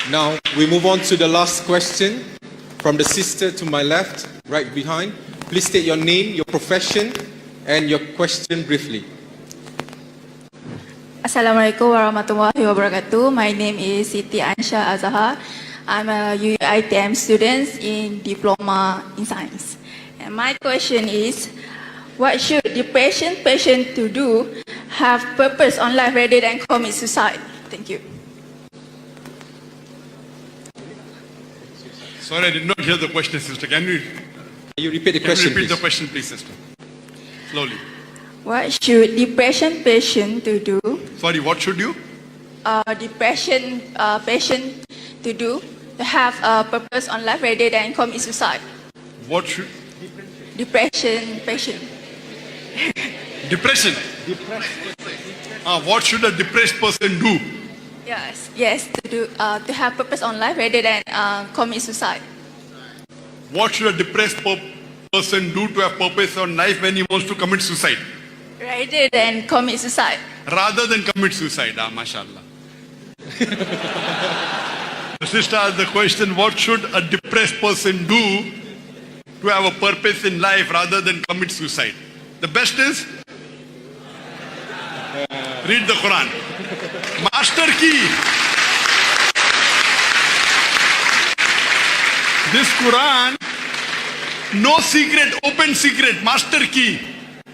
Now, we move on to the last question from the sister to my left, right behind. Please state your name, your profession, and your question briefly. Assalamualaikum warahmatullahi wabarakatuh. My name is Siti Ansha Azahar. I'm a UITM student in Diploma in Science. And my question is, what should depression patient to do have purpose on life rather than commit suicide? Thank you. Sorry, I did not hear the question, sister. Can you repeat the question, repeat please? the question, please, sister? Slowly. What should depression patient to do? Sorry, what should you? Depression patient to do to have a purpose on life rather than commit suicide? What should? Depression patient. Depression. What should a depressed person do? Yes, to have purpose on life rather than commit suicide. What should a depressed person do to have purpose on life when he wants to commit suicide? Rather than commit suicide. Rather than commit suicide, mashallah. The sister asked the question, what should a depressed person do to have a purpose in life rather than commit suicide? The best is read the Quran. Master key. This Quran, no secret, open secret, master key.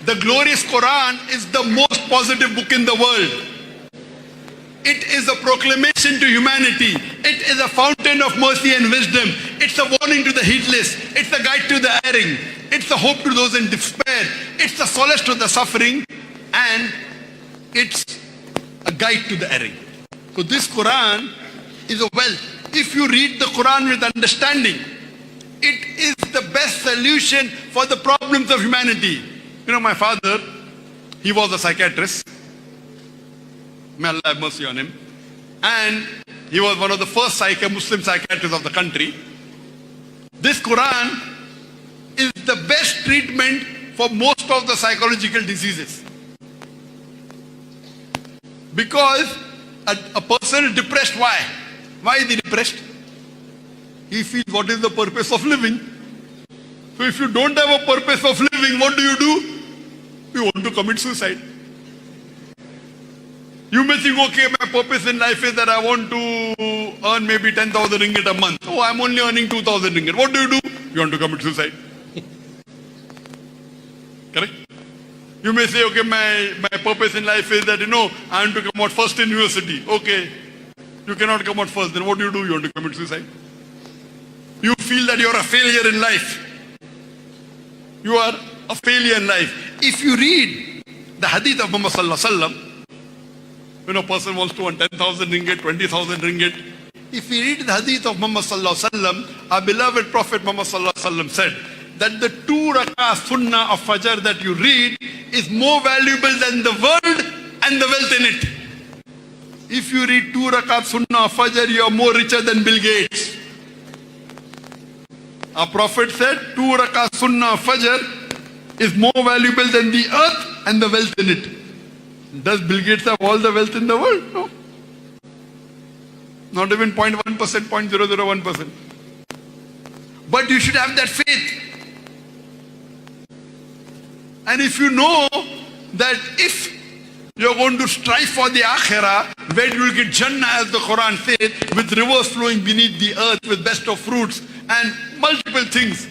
The glorious Quran is the most positive book in the world. It is a proclamation to humanity. It is a fountain of mercy and wisdom. It's a warning to the heedless. It's a guide to the erring. It's a hope to those in despair. It's a solace to the suffering. And it's a guide to the erring. So this Quran is a wealth. If you read the Quran with understanding, it is the best solution for the problems of humanity. You know, my father, he was a psychiatrist. May Allah have mercy on him. And he was one of the first Muslim psychiatrists of the country. This Quran is the best treatment for most of the psychological diseases. Because a person is depressed, why? Why is he depressed? He feels, what is the purpose of living? So if you don't have a purpose of living, what do? You want to commit suicide. You may think, okay, my purpose in life is that I want to earn maybe 10,000 ringgit a month. Oh, I'm only earning 2,000 ringgit. What do? You want to commit suicide. Correct? You may say, okay, my purpose in life is that, I want to come out first in university. Okay, you cannot come out first. Then what do? You want to commit suicide. You feel that you're a failure in life. You are a failure in life. If you read the hadith of Muhammad sallallahu alaihi wasallam, when a person wants to earn 10,000 ringgit, 20,000 ringgit, if you read the hadith of Muhammad sallallahu alaihi wasallam, our beloved Prophet Muhammad sallallahu alaihi wasallam said that the 2 rak'ah sunnah of Fajr that you read is more valuable than the world and the wealth in it. If you read 2 rak'ah sunnah of Fajr, you are more richer than Bill Gates. Our Prophet said 2 rak'ah sunnah of Fajr is more valuable than the earth and the wealth in it. Does Bill Gates have all the wealth in the world? No. Not even 0.1%, 0.001%. But you should have that faith. And if you know that if you're going to strive for the akhirah, where you will get Jannah, as the Quran says, with rivers flowing beneath the earth, with best of fruits and multiple things.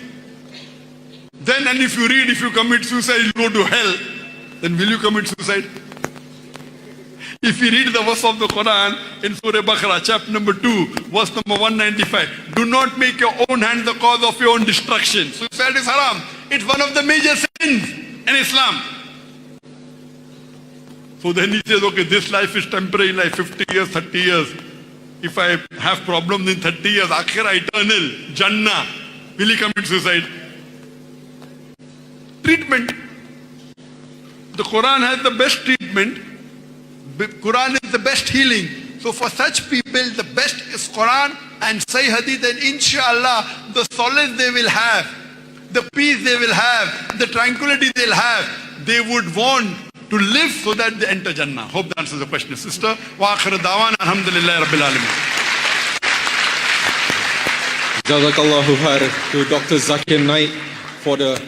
Then, and if you read, if you commit suicide, you'll go to hell. Then will you commit suicide? If you read the verse of the Quran in Surah Baqarah, chapter number 2, verse number 195, do not make your own hand the cause of your own destruction. Suicide is haram. It's one of the major sins in Islam. So then he says, okay, this life is temporary life, 50 years, 30 years. If I have problems in 30 years, akhirah eternal, Jannah, will he commit suicide? Treatment. The Quran has the best treatment. The Quran is the best healing. So for such people, the best is Quran and Sahih Hadith, and inshallah, the solace they will have, the peace they will have, the tranquility they'll have, they would want to live so that they enter Jannah. Hope that answers the question, sister. Wa akhir da'wana alhamdulillahi rabbil alamin. Jazakallahu khair to Dr. Zakir Naik for the